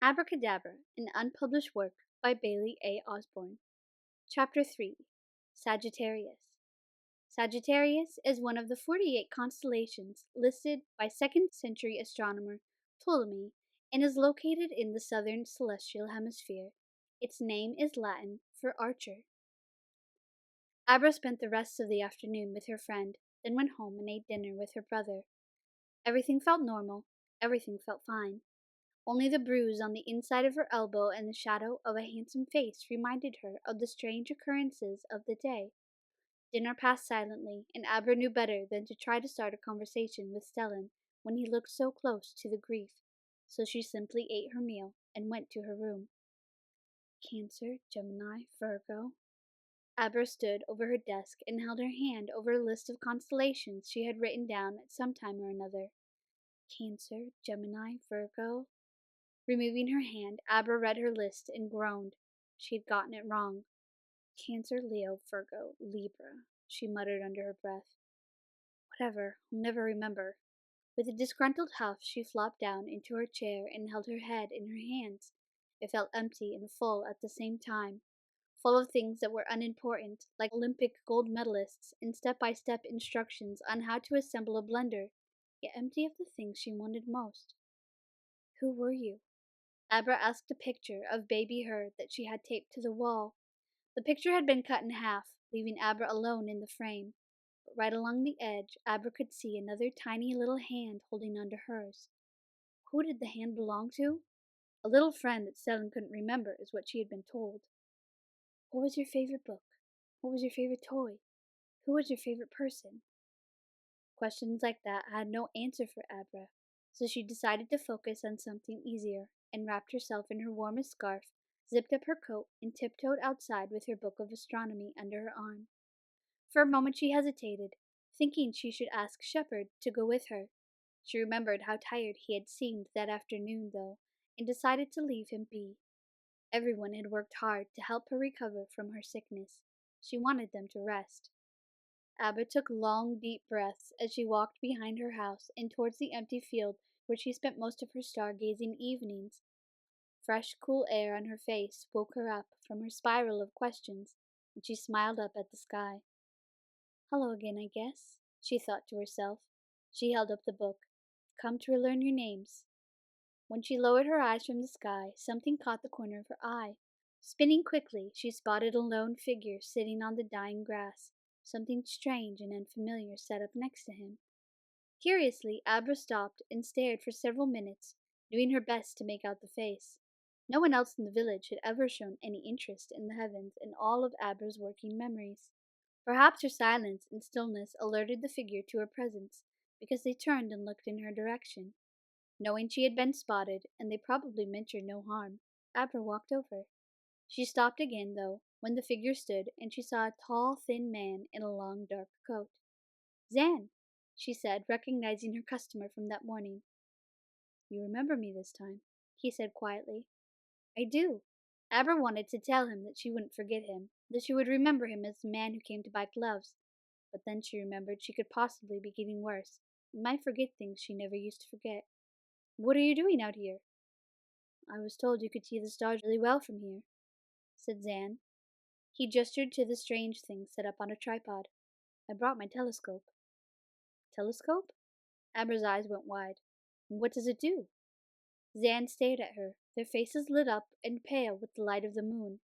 Abracadabra, an unpublished work by Bailey A. Osborne. Chapter 3. Sagittarius. Sagittarius is one of the 48 constellations listed by 2nd century astronomer Ptolemy and is located in the southern celestial hemisphere. Its name is Latin for archer. Abra spent the rest of the afternoon with her friend, then went home and ate dinner with her brother. Everything felt normal, everything felt fine. Only the bruise on the inside of her elbow and the shadow of a handsome face reminded her of the strange occurrences of the day. Dinner passed silently, and Abra knew better than to try to start a conversation with Stellan when he looked so close to the grief, so she simply ate her meal and went to her room. Cancer, Gemini, Virgo. Abra stood over her desk and held her hand over a list of constellations she had written down at some time or another. Cancer, Gemini, Virgo. Removing her hand, Abra read her list and groaned. She had gotten it wrong. Cancer, Leo, Virgo, Libra, she muttered under her breath. Whatever, I'll never remember. With a disgruntled huff, she flopped down into her chair and held her head in her hands. It felt empty and full at the same time, full of things that were unimportant, like Olympic gold medalists and step-by-step instructions on how to assemble a blender, yet empty of the things she wanted most. Who were you? Abra asked a picture of baby her that she had taped to the wall. The picture had been cut in half, leaving Abra alone in the frame. But right along the edge, Abra could see another tiny little hand holding onto hers. Who did the hand belong to? A little friend that Stellan couldn't remember is what she had been told. What was your favorite book? What was your favorite toy? Who was your favorite person? Questions like that had no answer for Abra, so she decided to focus on something easier and wrapped herself in her warmest scarf, zipped up her coat, and tiptoed outside with her book of astronomy under her arm. For a moment she hesitated, thinking she should ask Shepard to go with her. She remembered how tired he had seemed that afternoon, though, and decided to leave him be. Everyone had worked hard to help her recover from her sickness. She wanted them to rest. Abba took long, deep breaths as she walked behind her house and towards the empty field where she spent most of her stargazing evenings. Fresh, cool air on her face woke her up from her spiral of questions, and she smiled up at the sky. Hello again, I guess, she thought to herself. She held up the book. Come to relearn your names. When she lowered her eyes from the sky, something caught the corner of her eye. Spinning quickly, she spotted a lone figure sitting on the dying grass. Something strange and unfamiliar sat up next to him. Curiously, Abra stopped and stared for several minutes, doing her best to make out the face. No one else in the village had ever shown any interest in the heavens in all of Abra's working memories. Perhaps her silence and stillness alerted the figure to her presence, because they turned and looked in her direction. Knowing she had been spotted, and they probably meant her no harm, Abra walked over. She stopped again, though, when the figure stood, and she saw a tall, thin man in a long, dark coat. Zan, she said, recognizing her customer from that morning. You remember me this time, he said quietly. I do. Abra wanted to tell him that she wouldn't forget him, that she would remember him as the man who came to buy gloves. But then she remembered she could possibly be getting worse, and might forget things she never used to forget. What are you doing out here? I was told you could see the stars really well from here, said Zan. He gestured to the strange thing set up on a tripod. I brought my telescope. Telescope? Abra's eyes went wide. What does it do? Zan stared at her, their faces lit up and pale with the light of the moon.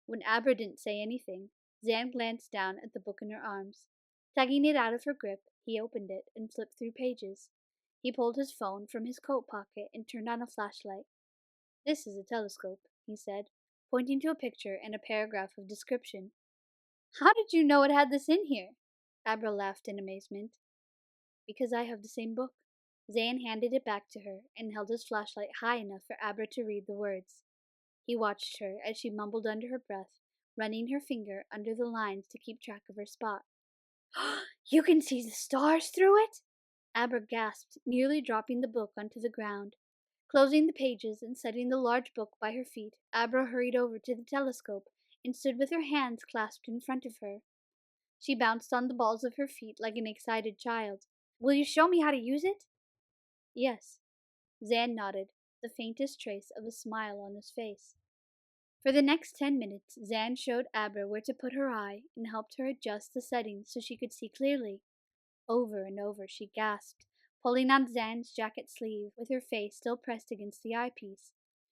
When Abra didn't say anything, Zan glanced down at the book in her arms. Tugging it out of her grip, he opened it and flipped through pages. He pulled his phone from his coat pocket and turned on a flashlight. This is a telescope, he said, pointing to a picture and a paragraph of description. How did you know it had this in here? Abra laughed in amazement. Because I have the same book. Zan handed it back to her and held his flashlight high enough for Abra to read the words. He watched her as she mumbled under her breath, running her finger under the lines to keep track of her spot. You can see the stars through it? Abra gasped, nearly dropping the book onto the ground. Closing the pages and setting the large book by her feet, Abra hurried over to the telescope and stood with her hands clasped in front of her. She bounced on the balls of her feet like an excited child. Will you show me how to use it? Yes. Zan nodded. the faintest trace of a smile on his face. For the next 10 minutes, Zan showed Abra where to put her eye and helped her adjust the settings so she could see clearly. Over and over she gasped, pulling on Zan's jacket sleeve with her face still pressed against the eyepiece.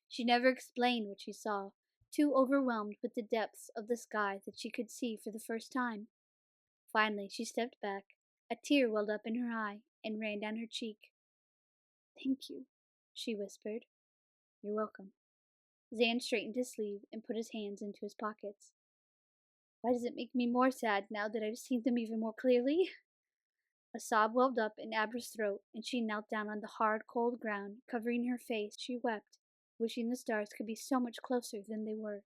She never explained what she saw, too overwhelmed with the depths of the sky that she could see for the first time. Finally, she stepped back. A tear welled up in her eye and ran down her cheek. "Thank you," she whispered. "You're welcome." Zan straightened his sleeve and put his hands into his pockets. "Why does it make me more sad now that I've seen them even more clearly?" A sob welled up in Abra's throat, and she knelt down on the hard, cold ground, covering her face. She wept, wishing the stars could be so much closer than they were.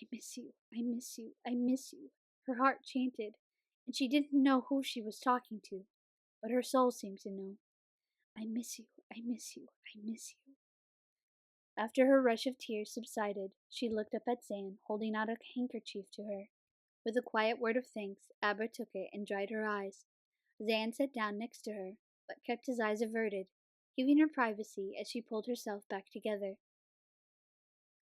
"I miss you, I miss you, I miss you," her heart chanted, and she didn't know who she was talking to, but her soul seemed to know. "I miss you, I miss you, I miss you." After her rush of tears subsided, she looked up at Zan, holding out a handkerchief to her. With a quiet word of thanks, Abra took it and dried her eyes. Zan sat down next to her, but kept his eyes averted, giving her privacy as she pulled herself back together.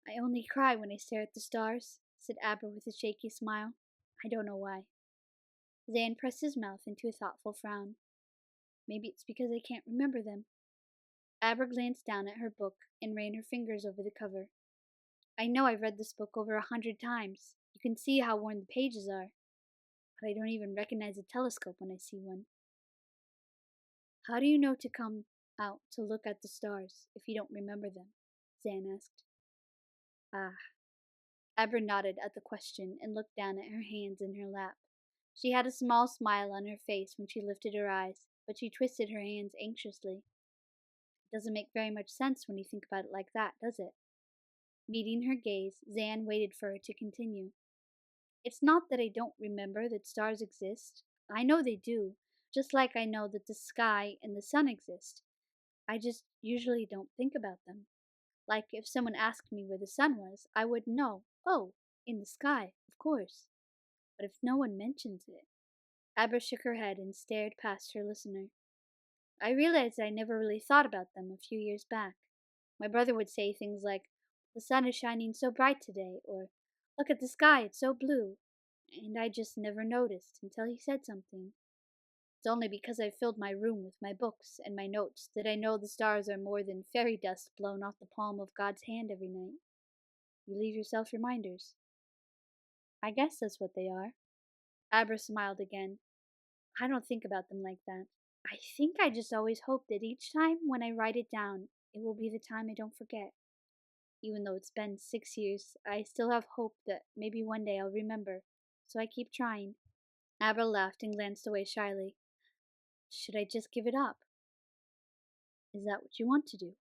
"I only cry when I stare at the stars," said Abra with a shaky smile. "I don't know why." Zan pressed his mouth into a thoughtful frown. "Maybe it's because I can't remember them." Abra glanced down at her book and ran her fingers over the cover. "I know I've read this book over 100 times. You can see how worn the pages are. But I don't even recognize a telescope when I see one." "How do you know to come out to look at the stars if you don't remember them?" Zan asked. "Ah." Abra nodded at the question and looked down at her hands in her lap. She had a small smile on her face when she lifted her eyes, but she twisted her hands anxiously. "It doesn't make very much sense when you think about it like that, does it?" Meeting her gaze, Zan waited for her to continue. "It's not that I don't remember that stars exist. I know they do, just like I know that the sky and the sun exist. I just usually don't think about them. Like if someone asked me where the sun was, I would know. Oh, in the sky, of course. But if no one mentions it." Abra shook her head and stared past her listener. "I realized I never really thought about them a few years back. My brother would say things like, 'The sun is shining so bright today,' or 'Look at the sky, it's so blue.' And I just never noticed until he said something. It's only because I've filled my room with my books and my notes that I know the stars are more than fairy dust blown off the palm of God's hand every night. You leave yourself reminders." "I guess that's what they are." Abra smiled again. "I don't think about them like that. I think I just always hope that each time when I write it down, it will be the time I don't forget. Even though it's been 6 years, I still have hope that maybe one day I'll remember, so I keep trying." Abra laughed and glanced away shyly. "Should I just give it up?" "Is that what you want to do?"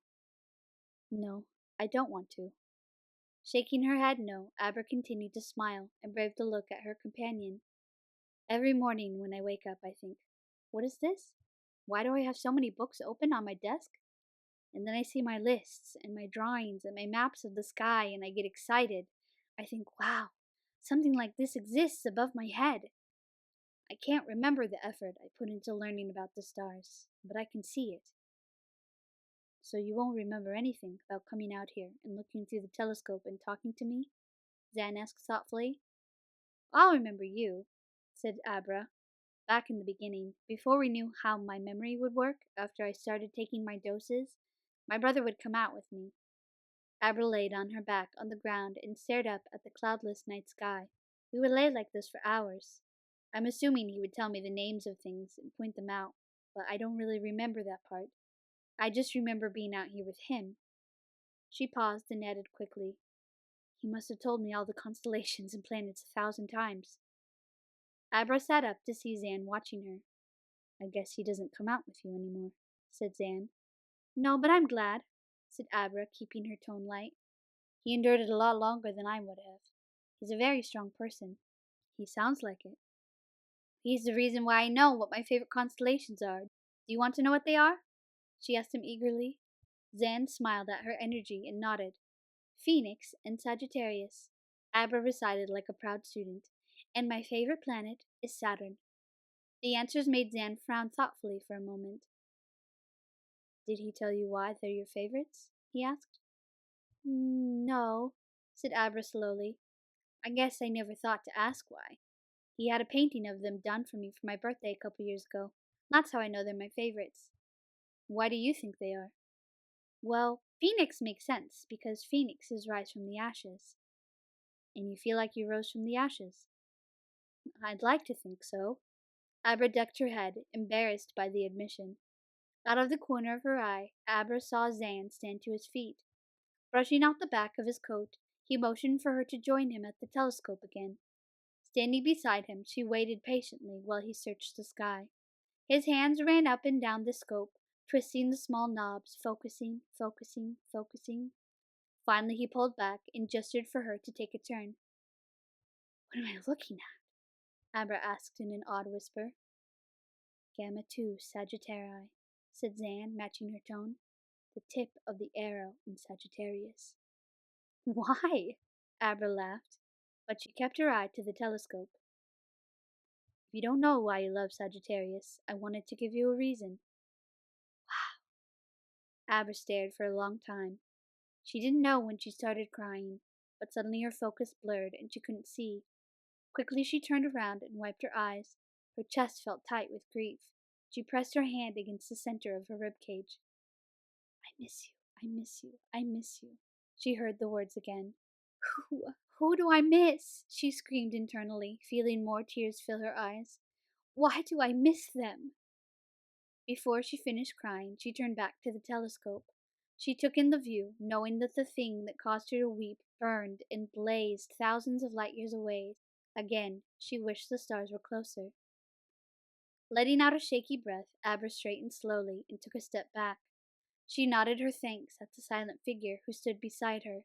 "No, I don't want to." Shaking her head no, Abra continued to smile and braved a look at her companion. "Every morning when I wake up, I think, 'What is this? Why do I have so many books open on my desk?' And then I see my lists and my drawings and my maps of the sky and I get excited. I think, wow, something like this exists above my head. I can't remember the effort I put into learning about the stars, but I can see it." "So you won't remember anything about coming out here and looking through the telescope and talking to me?" Zan asked thoughtfully. "I'll remember you," said Abra. "Back in the beginning, before we knew how my memory would work, after I started taking my doses, my brother would come out with me." Abra laid on her back on the ground and stared up at the cloudless night sky. "We would lay like this for hours. I'm assuming he would tell me the names of things and point them out, but I don't really remember that part. I just remember being out here with him." She paused and added quickly, "He must have told me all the constellations and planets 1,000 times." Abra sat up to see Zan watching her. "I guess he doesn't come out with you anymore," said Zan. "No, but I'm glad," said Abra, keeping her tone light. "He endured it a lot longer than I would have. He's a very strong person." "He sounds like it." "He's the reason why I know what my favorite constellations are. Do you want to know what they are?" she asked him eagerly. Zan smiled at her energy and nodded. "Phoenix and Sagittarius," Abra recited like a proud student. "And my favorite planet is Saturn." The answers made Zan frown thoughtfully for a moment. Did he tell you why they're your favorites? He asked. No, said Abra slowly. I guess I never thought to ask why. He had a painting of them done for me for my birthday a couple years ago. That's how I know they're my favorites. Why do you think they are? Well, Phoenix makes sense because phoenixes rise from the ashes. And you feel like you rose from the ashes? I'd like to think so. Abra ducked her head, embarrassed by the admission. Out of the corner of her eye, Abra saw Zan stand to his feet. Brushing out the back of his coat, he motioned for her to join him at the telescope again. Standing beside him, she waited patiently while he searched the sky. His hands ran up and down the scope, twisting the small knobs, focusing, focusing, focusing. Finally, he pulled back and gestured for her to take a turn. What am I looking at? Abra asked in an odd whisper. Gamma 2 Sagittarii, said Zan, matching her tone. The tip of the arrow in Sagittarius. Why? Abra laughed, but she kept her eye to the telescope. If you don't know why you love Sagittarius, I wanted to give you a reason. Wow. Abra stared for a long time. She didn't know when she started crying, but suddenly her focus blurred and she couldn't see. Quickly she turned around and wiped her eyes. Her chest felt tight with grief. She pressed her hand against the center of her rib cage. I miss you, I miss you, I miss you. She heard the words again. Who do I miss? She screamed internally, feeling more tears fill her eyes. Why do I miss them? Before she finished crying, she turned back to the telescope. She took in the view, knowing that the thing that caused her to weep burned and blazed thousands of light years away. Again, she wished the stars were closer. Letting out a shaky breath, Abra straightened slowly and took a step back. She nodded her thanks at the silent figure who stood beside her.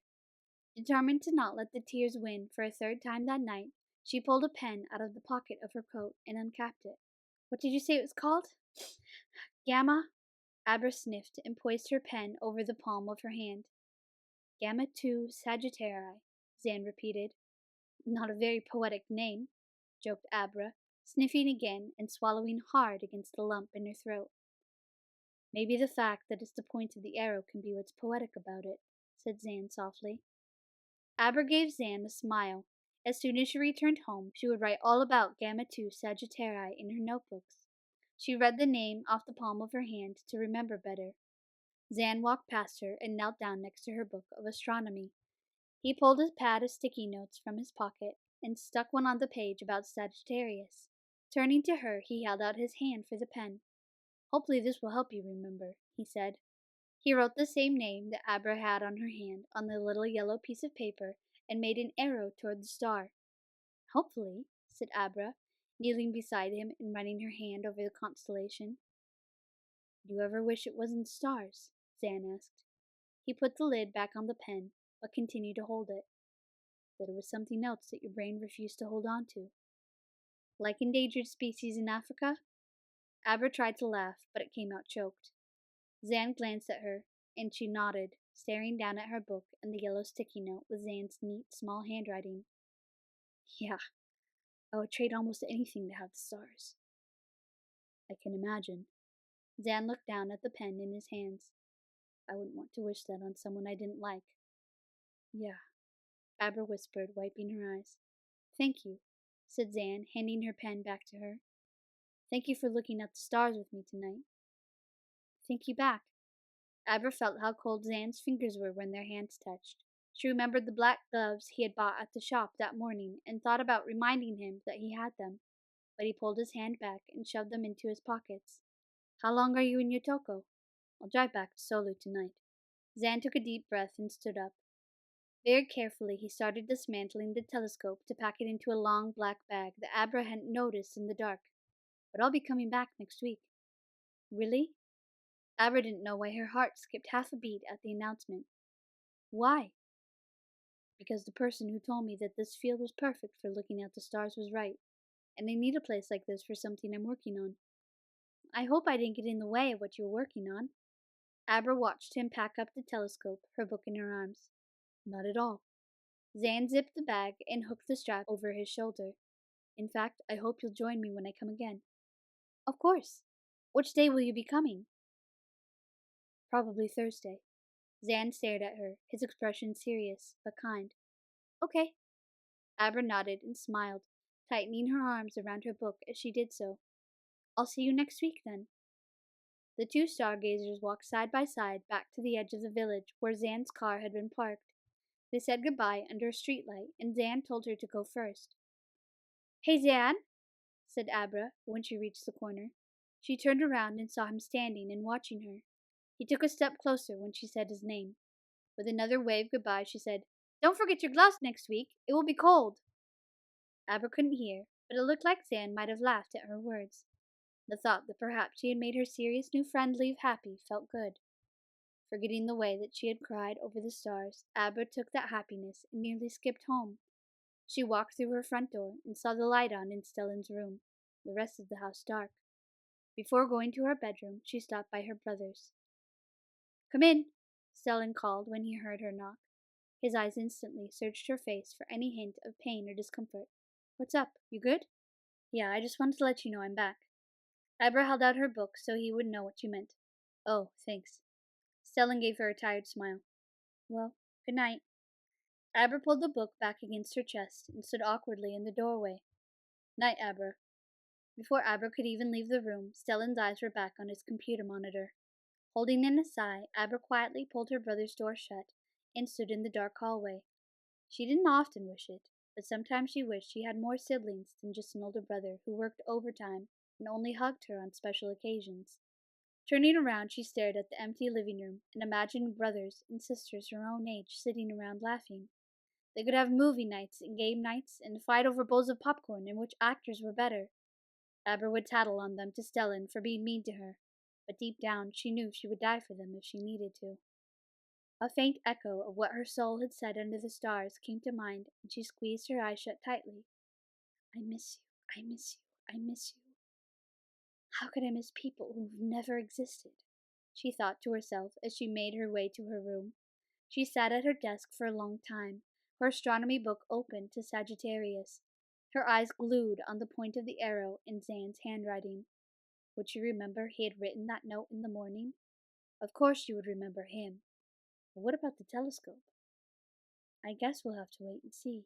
Determined to not let the tears win for a third time that night, she pulled a pen out of the pocket of her coat and uncapped it. What did you say it was called? Gamma? Abra sniffed and poised her pen over the palm of her hand. Gamma 2 Sagittarii, Zan repeated. Not a very poetic name, joked Abra, sniffing again and swallowing hard against the lump in her throat. Maybe the fact that it's the point of the arrow can be what's poetic about it, said Zan softly. Abra gave Zan a smile. As soon as she returned home, she would write all about Gamma 2 Sagittarii in her notebooks. She read the name off the palm of her hand to remember better. Zan walked past her and knelt down next to her book of astronomy. He pulled a pad of sticky notes from his pocket and stuck one on the page about Sagittarius. Turning to her, he held out his hand for the pen. Hopefully this will help you remember, he said. He wrote the same name that Abra had on her hand on the little yellow piece of paper and made an arrow toward the star. Hopefully, said Abra, kneeling beside him and running her hand over the constellation. Do you ever wish it wasn't stars? Zan asked. He put the lid back on the pen, but continued to hold it. That it was something else that your brain refused to hold on to. Like endangered species in Africa? Abra tried to laugh, but it came out choked. Zan glanced at her, and she nodded, staring down at her book and the yellow sticky note with Zan's neat, small handwriting. Yeah, I would trade almost anything to have the stars. I can imagine. Zan looked down at the pen in his hands. I wouldn't want to wish that on someone I didn't like. Yeah, Abra whispered, wiping her eyes. Thank you, said Zan, handing her pen back to her. Thank you for looking at the stars with me tonight. Thank you back. Abra felt how cold Zan's fingers were when their hands touched. She remembered the black gloves he had bought at the shop that morning and thought about reminding him that he had them, but he pulled his hand back and shoved them into his pockets. How long are you in Yotoko? I'll drive back to Solu tonight. Zan took a deep breath and stood up. Very carefully he started dismantling the telescope to pack it into a long black bag that Abra hadn't noticed in the dark. But I'll be coming back next week. Really? Abra didn't know why her heart skipped half a beat at the announcement. Why? Because the person who told me that this field was perfect for looking at the stars was right, and I need a place like this for something I'm working on. I hope I didn't get in the way of what you were working on. Abra watched him pack up the telescope, her book in her arms. Not at all. Zan zipped the bag and hooked the strap over his shoulder. In fact, I hope you'll join me when I come again. Of course. Which day will you be coming? Probably Thursday. Zan stared at her, his expression serious but kind. Okay. Abra nodded and smiled, tightening her arms around her book as she did so. I'll see you next week, then. The two stargazers walked side by side back to the edge of the village where Zan's car had been parked. They said goodbye under a streetlight, and Zan told her to go first. Hey, Zan, said Abra when she reached the corner. She turned around and saw him standing and watching her. He took a step closer when she said his name. With another wave goodbye, she said, Don't forget your gloves next week. It will be cold. Abra couldn't hear, but it looked like Zan might have laughed at her words. The thought that perhaps she had made her serious new friend leave happy felt good. Forgetting the way that she had cried over the stars, Abra took that happiness and nearly skipped home. She walked through her front door and saw the light on in Stellan's room, the rest of the house dark. Before going to her bedroom, she stopped by her brother's. Come in, Stellan called when he heard her knock. His eyes instantly searched her face for any hint of pain or discomfort. What's up? You good? Yeah, I just wanted to let you know I'm back. Abra held out her book so he would know what she meant. Oh, thanks. Stellan gave her a tired smile. Well, good night. Abra pulled the book back against her chest and stood awkwardly in the doorway. Night, Abra. Before Abra could even leave the room, Stellan's eyes were back on his computer monitor. Holding in a sigh, Abra quietly pulled her brother's door shut and stood in the dark hallway. She didn't often wish it, but sometimes she wished she had more siblings than just an older brother who worked overtime and only hugged her on special occasions. Turning around, she stared at the empty living room and imagined brothers and sisters her own age sitting around laughing. They could have movie nights and game nights and fight over bowls of popcorn and which actors were better. Abra would tattle on them to Stellan for being mean to her, but deep down she knew she would die for them if she needed to. A faint echo of what her soul had said under the stars came to mind, and she squeezed her eyes shut tightly. I miss you, I miss you, I miss you. How could I miss people who've never existed? She thought to herself as she made her way to her room. She sat at her desk for a long time, her astronomy book open to Sagittarius, her eyes glued on the point of the arrow in Zan's handwriting. Would she remember he had written that note in the morning? Of course she would remember him. But what about the telescope? I guess we'll have to wait and see.